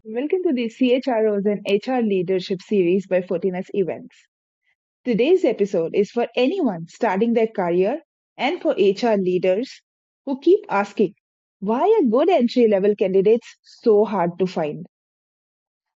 Welcome to the CHROs and HR Leadership series by Fortinas Events. Today's episode is for anyone starting their career and for HR leaders who keep asking, why are good entry level candidates so hard to find?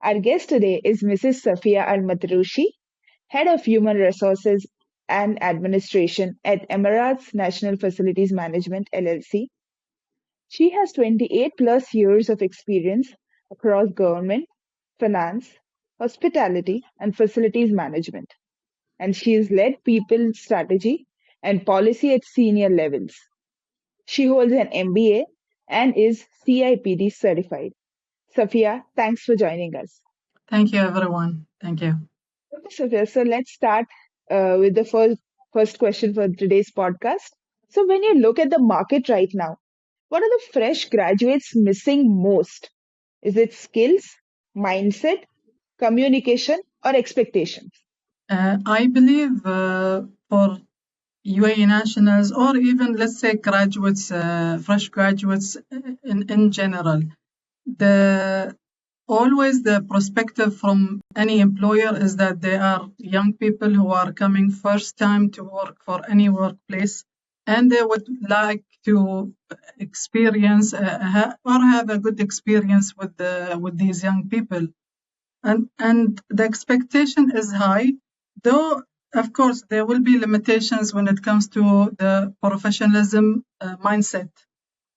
Our guest today is Mrs. Safiya Al Matrooshi, Head of Human Resources and Administration at Emirates National Facilities Management LLC. She has 28 plus years of experience across government, finance, hospitality, and facilities management, and she has led people strategy and policy at senior levels. She holds an MBA and is CIPD certified. Safia, thanks for joining us. Thank you, everyone. Thank you. Okay, Safia, so let's start with the first question for today's podcast. So, when you look at the market right now, what are the fresh graduates missing most? Is it skills, mindset, communication, or expectations? I believe for UAE nationals or even, let's say, graduates, fresh graduates in general, the always the perspective from any employer is that they are young people who are coming first time to work for any workplace, and they would like to experience or have a good experience with these young people. And the expectation is high, though of course there will be limitations when it comes to the professionalism mindset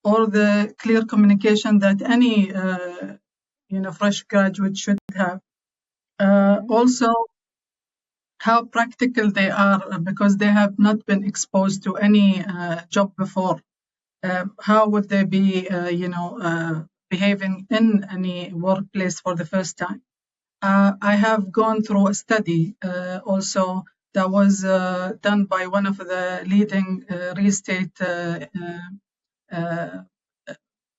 or the clear communication that any fresh graduate should have. Also, how practical they are because they have not been exposed to any job before. How would they be, behaving in any workplace for the first time? I have gone through a study also that was done by one of the leading real estate uh,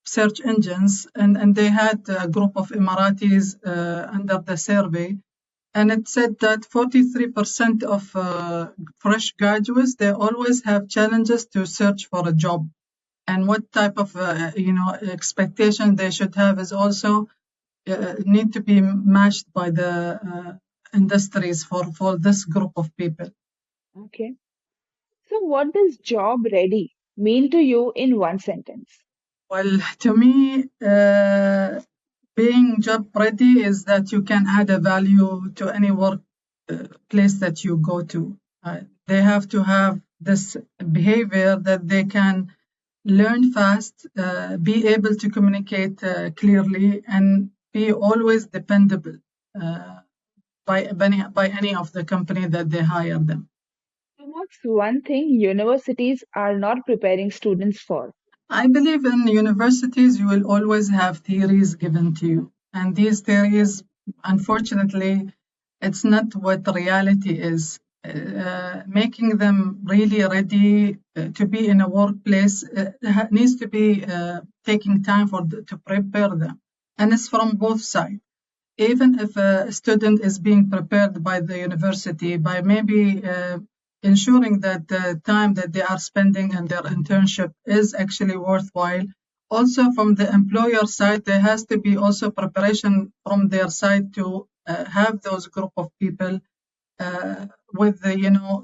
search engines, and they had a group of Emiratis under the survey, and it said that 43% of fresh graduates, they always have challenges to search for a job, and what type of expectation they should have is also need to be matched by the industries for this group of people. Okay. So, what does job ready mean to you in one sentence? Well, to me, being job ready is that you can add a value to any work place that you go to. They have to have this behavior that they can learn fast, be able to communicate clearly, and be always dependable by any of the company that they hire them. So what's one thing universities are not preparing students for? I believe in universities, you will always have theories given to you. And these theories, unfortunately, it's not what reality is. Making them really ready to be in a workplace needs to be taking time to prepare them. And it's from both sides. Even if a student is being prepared by the university, by maybe ensuring that the time that they are spending in their internship is actually worthwhile. Also, from the employer side, there has to be also preparation from their side to have those group of people with the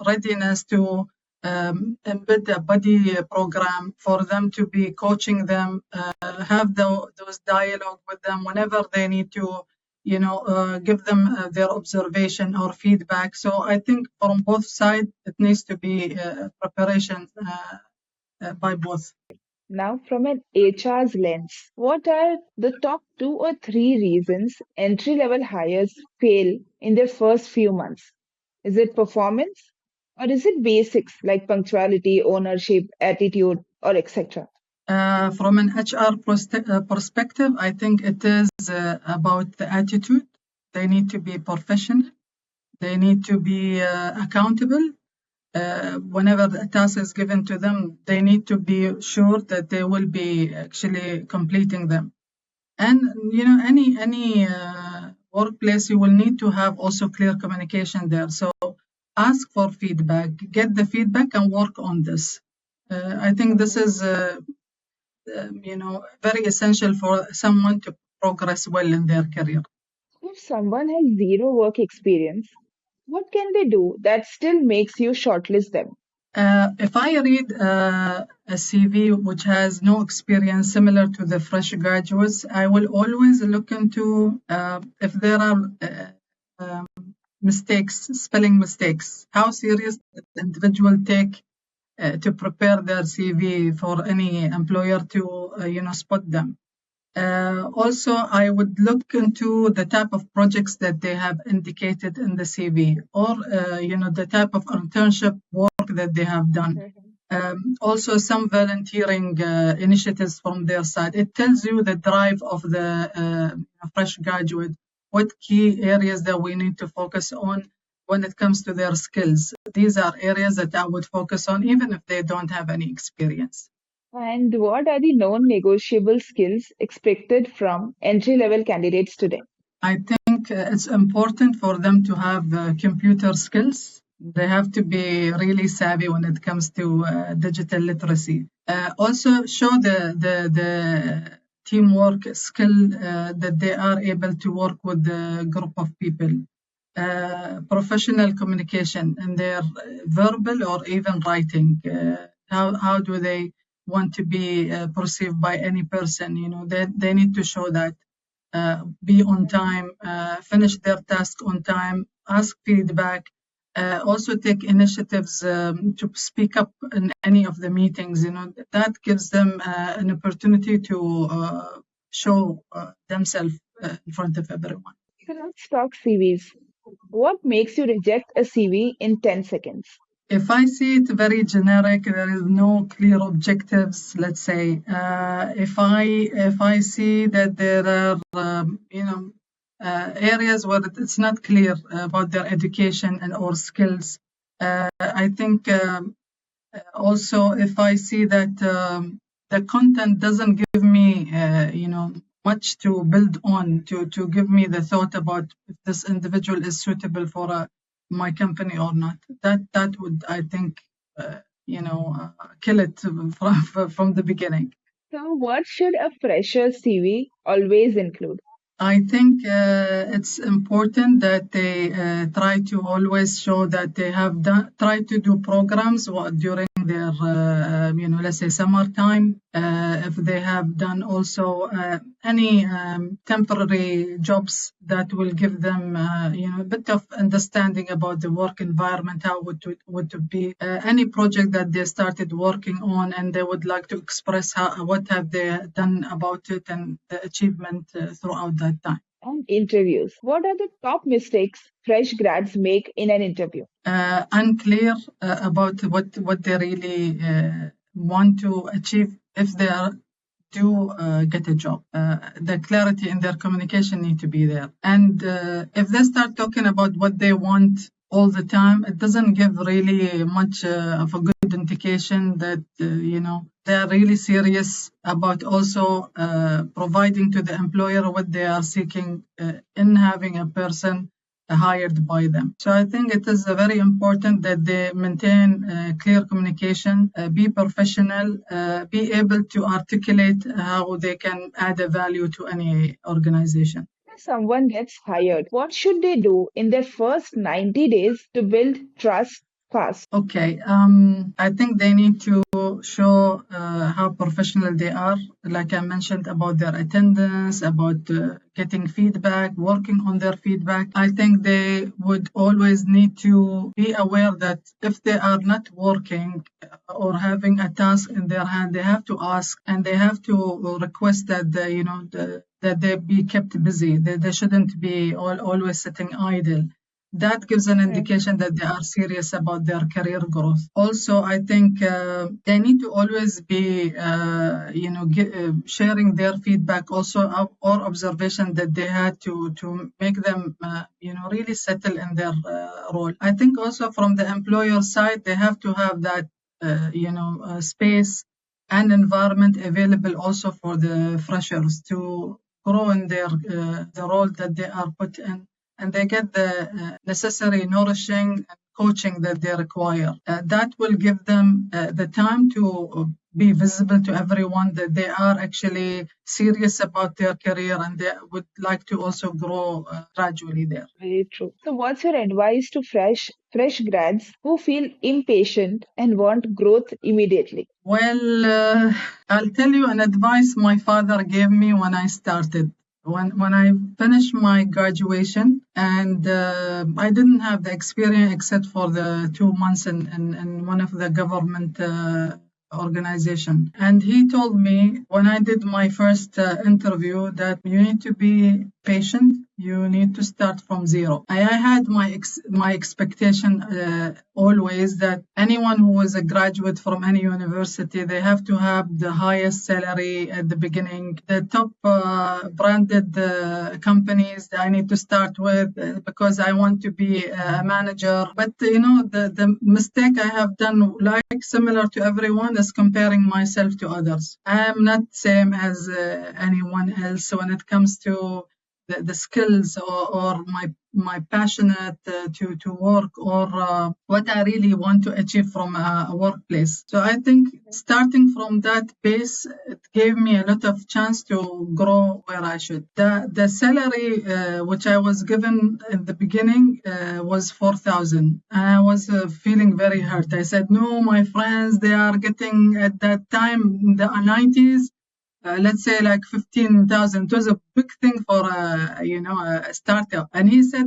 readiness to embed a buddy program for them to be coaching them, have those dialogue with them whenever they need to give them their observation or feedback. So I think from both sides, it needs to be preparation by both. Now, from an HR's lens, what are the top 2 or 3 reasons entry level hires fail in their first few months? Is it performance or is it basics like punctuality, ownership, attitude, or etc.? From an HR perspective, I think it is about the attitude. They need to be professional. They need to be accountable. Whenever a task is given to them, they need to be sure that they will be actually completing them. And any workplace, you will need to have also clear communication there. So ask for feedback, get the feedback, and work on this. I think this is very essential for someone to progress well in their career. If someone has zero work experience, what can they do that still makes you shortlist them? If I read a CV which has no experience similar to the fresh graduates, I will always look into if there are um, mistakes, spelling mistakes, how serious the individual take to prepare their CV for any employer to spot them. Also, I would look into the type of projects that they have indicated in the CV, or the type of internship work that they have done. Also, some volunteering initiatives from their side. It tells you the drive of the fresh graduate, what key areas that we need to focus on when it comes to their skills. These are areas that I would focus on, even if they don't have any experience. And what are the non-negotiable skills expected from entry-level candidates today? I think it's important for them to have computer skills. They have to be really savvy when it comes to digital literacy. Also, show the teamwork skill that they are able to work with a group of people. Professional communication in their verbal or even writing. How do they want to be perceived by any person? They need to show that. Be on time, finish their task on time, ask feedback, also take initiatives to speak up in any of the meetings. That gives them an opportunity to show themselves in front of everyone. So let's talk CVs. What makes you reject a CV in 10 seconds? If I see it very generic, there is no clear objectives. Let's say, if I see that there are areas where it's not clear about their education and or skills, I think also if I see that the content doesn't give me much to build on to give me the thought about if this individual is suitable for my company or not, that would, I think, kill it from the beginning. So, what should a fresher CV always include? I think it's important that they try to always show that they have try to do programs during their, let's say summertime. If they have done also any temporary jobs that will give them, a bit of understanding about the work environment, how would it be any project that they started working on, and they would like to express what have they done about it and the achievement throughout that time. And interviews. What are the top mistakes fresh grads make in an interview? Unclear about what they really want to achieve if they are to get a job. The clarity in their communication need to be there. And if they start talking about what they want all the time, it doesn't give really much of a good indication that, they are really serious about also providing to the employer what they are seeking in having a person hired by them. So I think it is very important that they maintain clear communication, be professional, be able to articulate how they can add a value to any organization. If someone gets hired, what should they do in their first 90 days to build trust fast? Okay, I think they need to show how professional they are. Like I mentioned about their attendance, about getting feedback, working on their feedback. I think they would always need to be aware that if they are not working or having a task in their hand, they have to ask and they have to request that that they be kept busy. They shouldn't be always sitting idle. That gives an indication that they are serious about their career growth. Also, I think they need to always be, sharing their feedback also or observation that they had to make them, really settle in their role. I think also from the employer side, they have to have that, space and environment available also for the freshers to grow in the role that they are put in, and they get the necessary nourishing and coaching that they require. That will give them the time to be visible to everyone that they are actually serious about their career and they would like to also grow gradually there. Very true. So, what's your advice to fresh grads who feel impatient and want growth immediately? Well, I'll tell you an advice my father gave me when I started. When I finished my graduation, and I didn't have the experience except for the 2 months in one of the government organization. And he told me when I did my first interview that you need to be patient. You need to start from zero. I had my expectation always that anyone who is a graduate from any university, they have to have the highest salary at the beginning, the top branded companies that I need to start with because I want to be a manager. But the mistake I have done, like similar to everyone, is comparing myself to others. I am not same as anyone else when it comes to the skills or my passionate to work or what I really want to achieve from a workplace. So I think starting from that base, it gave me a lot of chance to grow where I should. The salary which I was given in the beginning was 4,000. I was feeling very hurt. I said, no, my friends, they are getting at that time in the 90s, let's say like 15,000. It was a big thing for a startup. And he said,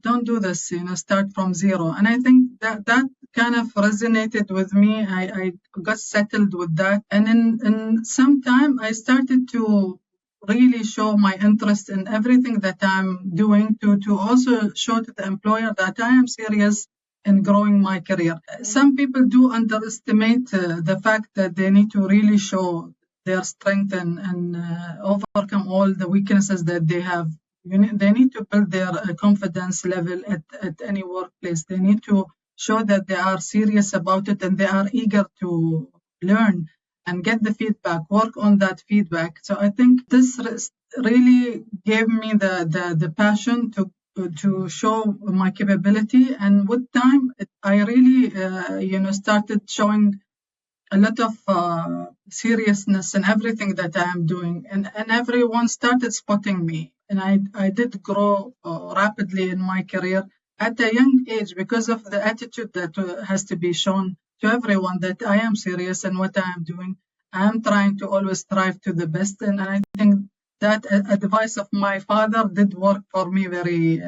don't do this, start from zero. And I think that kind of resonated with me. I got settled with that. And in some time, I started to really show my interest in everything that I'm doing to also show to the employer that I am serious in growing my career. Some people do underestimate the fact that they need to really show their strength and overcome all the weaknesses that they have. They need to build their confidence level at any workplace. They need to show that they are serious about it and they are eager to learn and get the feedback, work on that feedback. So I think this really gave me the passion to show my capability. And with time, I really, started showing a lot of seriousness in everything that I am doing, and everyone started spotting me. And I did grow rapidly in my career at a young age because of the attitude that has to be shown to everyone that I am serious in what I am doing. I am trying to always strive to the best, and I think that advice of my father did work for me very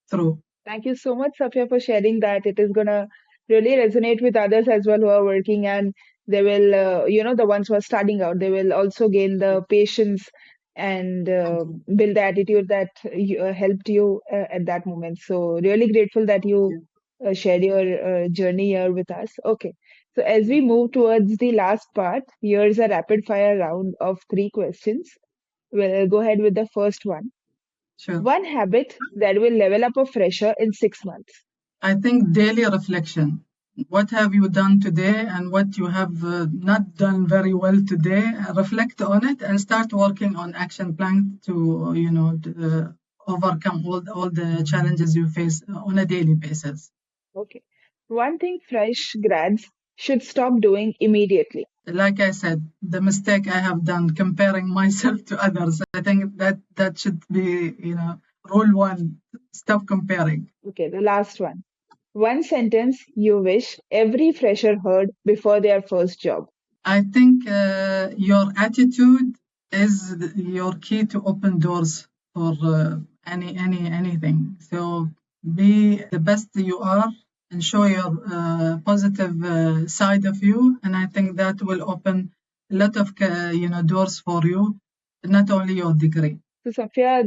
through. Thank you so much, Safia, for sharing that. It is going to really resonate with others as well who are working, and they will, the ones who are starting out, they will also gain the patience and Thank you. build the attitude that helped you at that moment. So, really grateful that you Yeah. shared your journey here with us. Okay. So, as we move towards the last part, here's a rapid fire round of three questions. We'll go ahead with the first one. Sure. One habit that will level up a fresher in 6 months. I think daily reflection. What have you done today and what you have not done very well today? Reflect on it and start working on action plan to, overcome all the challenges you face on a daily basis. Okay. One thing fresh grads should stop doing immediately. Like I said, the mistake I have done comparing myself to others, I think that should be, rule one, stop comparing. Okay, the last one. One sentence you wish every fresher heard before their first job. I think your attitude is your key to open doors for anything. So be the best you are and show your positive side of you, and I think that will open a lot of doors for you, not only your degree. So, Safia,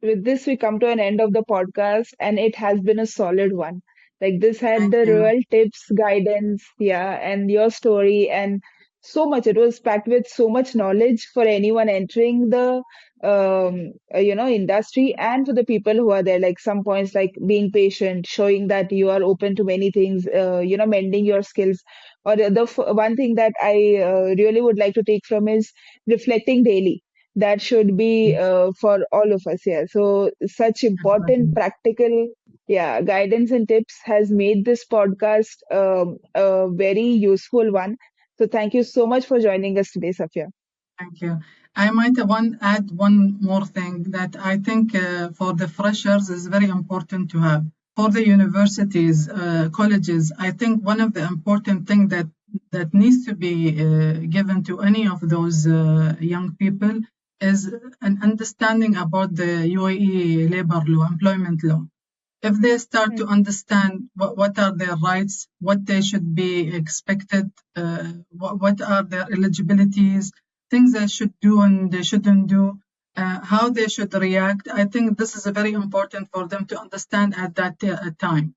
with this we come to an end of the podcast, and it has been a solid one. Like this had Thank the you. real tips, guidance, yeah, and your story, and so much. It was packed with so much knowledge for anyone entering the industry, and for the people who are there. Like some points, like being patient, showing that you are open to many things, mending your skills. Or one thing that I really would like to take from is reflecting daily. That should be for all of us here. So such important Definitely. practical, yeah, guidance and tips has made this podcast a very useful one. So thank you so much for joining us today, Safia. Thank you. I might add one more thing that I think for the freshers is very important to have. For the universities, colleges, I think one of the important thing that needs to be given to any of those young people is an understanding about the UAE labor law, employment law. If they start to Mm, understand what are their rights, what they should be expected, what are their eligibilities, things they should do and they shouldn't do, how they should react, I think this is very important for them to understand at that time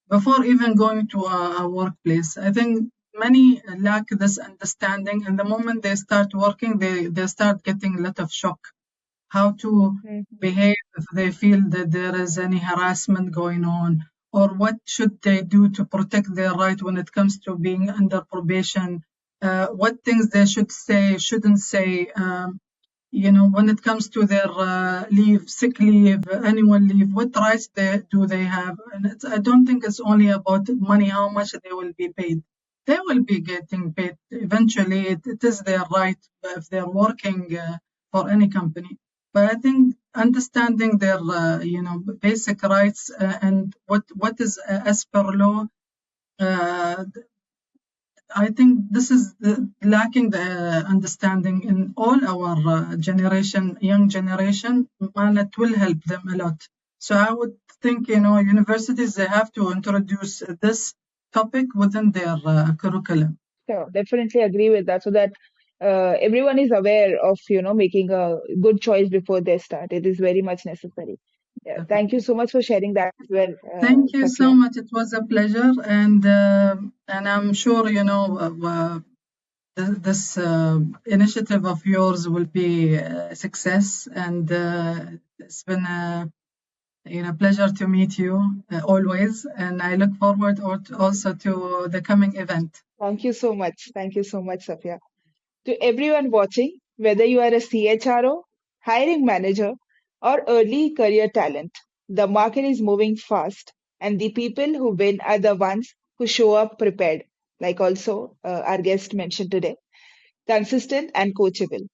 before even going to a workplace. I think many lack this understanding, and the moment they start working, they start getting a lot of shock how to mm, behave if they feel that there is any harassment going on, or what should they do to protect their right when it comes to being under probation, what things they should say, shouldn't say, when it comes to their leave, sick leave, annual leave, what rights do they have? And I don't think it's only about money, how much they will be paid. They will be getting paid eventually. It is their right if they're working for any company. But I think understanding their, basic rights and what is as per law, uh, I think this is lacking the understanding in all our young generation, and it will help them a lot. So I would think, universities, they have to introduce this topic within their curriculum. sure, definitely agree with that. So that everyone is aware of, making a good choice before they start. It is very much necessary. Yeah, thank you Definitely. so much for sharing that as well, Thank you so Safia. much. It was a pleasure, and I'm sure this initiative of yours will be a success, and it's been a pleasure to meet you always, and I look forward also to the coming event. Thank you so much. Thank you so much, Safia. To everyone watching, whether you are a CHRO, hiring manager, or early career talent, the market is moving fast, and the people who win are the ones who show up prepared, like also our guest mentioned today, consistent and coachable.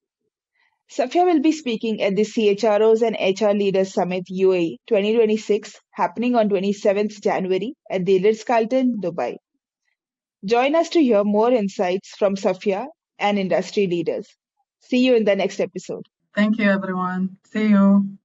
Safia will be speaking at the CHROs and HR Leaders Summit UAE 2026 happening on 27th January at the Ritz-Carlton, Dubai. Join us to hear more insights from Safia and industry leaders. See you in the next episode. Thank you, everyone. See you.